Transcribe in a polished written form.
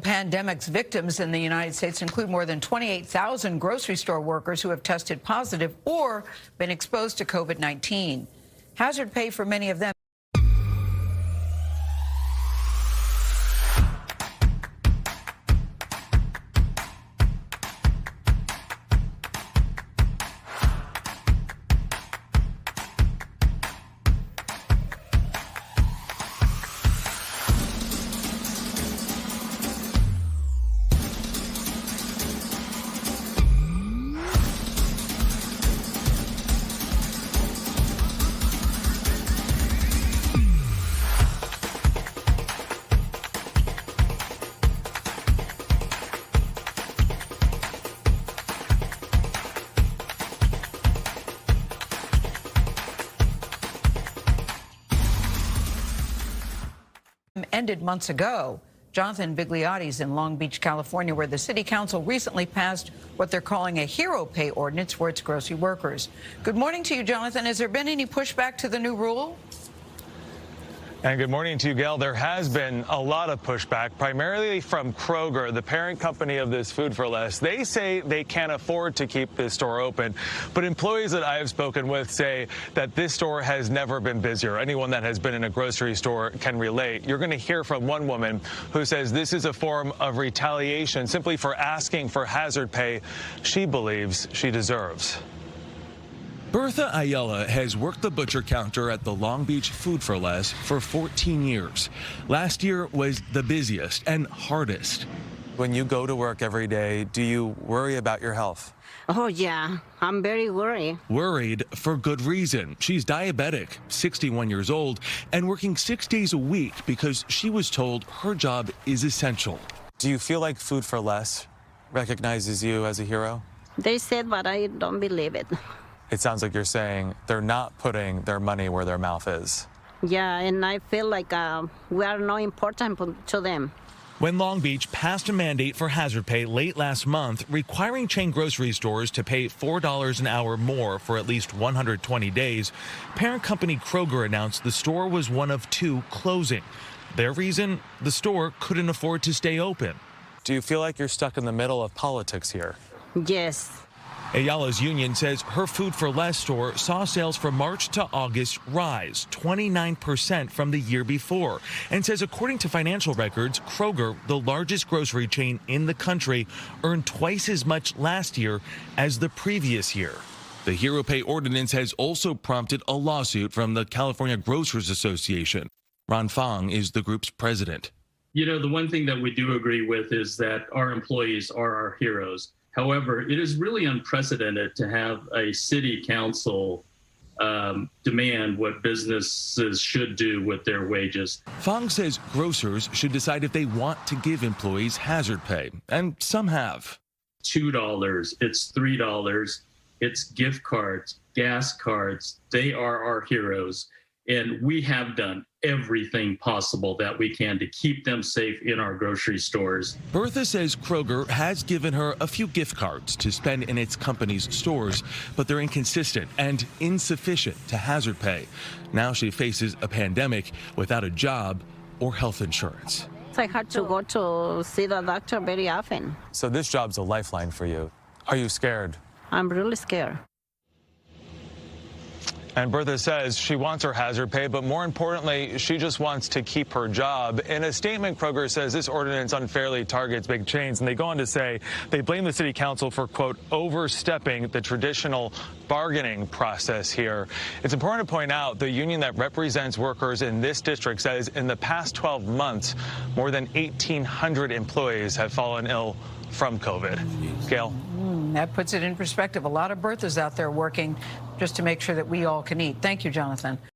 Pandemic's victims in the United States include more than 28,000 grocery store workers who have tested positive or been exposed to COVID-19. Hazard pay for many of them ended months ago. Jonathan Vigliotti's in Long Beach, California, where the city council recently passed what they're calling a hero pay ordinance for its grocery workers. Good morning to you, Jonathan. Has there been any pushback to the new rule? And good morning to you, Gail. There has been a lot of pushback, primarily from Kroger, the parent company of this Food for Less. They say they can't afford to keep this store open, but employees that I have spoken with say that this store has never been busier. Anyone that has been in a grocery store can relate. You're going to hear from one woman who says this is a form of retaliation simply for asking for hazard pay she believes she deserves. Bertha Ayala has worked the butcher counter at the Long Beach Food for Less for 14 years. Last year was the busiest and hardest. When you go to work every day, do you worry about your health? Oh, yeah, I'm very worried. Worried for good reason. She's diabetic, 61 years old, and working 6 days a week because she was told her job is essential. Do you feel like Food for Less recognizes you as a hero? They said, but I don't believe it. It sounds like you're saying they're not putting their money where their mouth is. Yeah, and I feel like we are not important to them. When Long Beach passed a mandate for hazard pay late last month, requiring chain grocery stores to pay $4 an hour more for at least 120 days, parent company Kroger announced the store was one of two closing. Their reason? The store couldn't afford to stay open. Do you feel like you're stuck in the middle of politics here? Yes. Ayala's union says her Food for Less store saw sales from March to August rise 29% from the year before, and says according to financial records, Kroger, the largest grocery chain in the country, earned twice as much last year as the previous year. The hero pay ordinance has also prompted a lawsuit from the California Grocers Association. Ron Fong is the group's president. You know, the one thing that we do agree with is that our employees are our heroes. However, it is really unprecedented to have a city council demand what businesses should do with their wages. Fong says grocers should decide if they want to give employees hazard pay, and some have. $2, it's $3, it's gift cards, gas cards. They are our heroes. And we have done everything possible that we can to keep them safe in our grocery stores. Bertha says Kroger has given her a few gift cards to spend in its company's stores, but they're inconsistent and insufficient to hazard pay. Now she faces a pandemic without a job or health insurance. I had to go to see the doctor very often. So this job's a lifeline for you. Are you scared? I'm really scared. And Bertha says she wants her hazard pay, but more importantly, she just wants to keep her job. In a statement, Kroger says this ordinance unfairly targets big chains, and they go on to say they blame the city council for, quote, overstepping the traditional bargaining process here. It's important to point out the union that represents workers in this district says in the past 12 months, more than 1,800 employees have fallen ill from COVID. Gail? That puts it in perspective. A lot of Berthas out there working just to make sure that we all can eat. Thank you, Jonathan.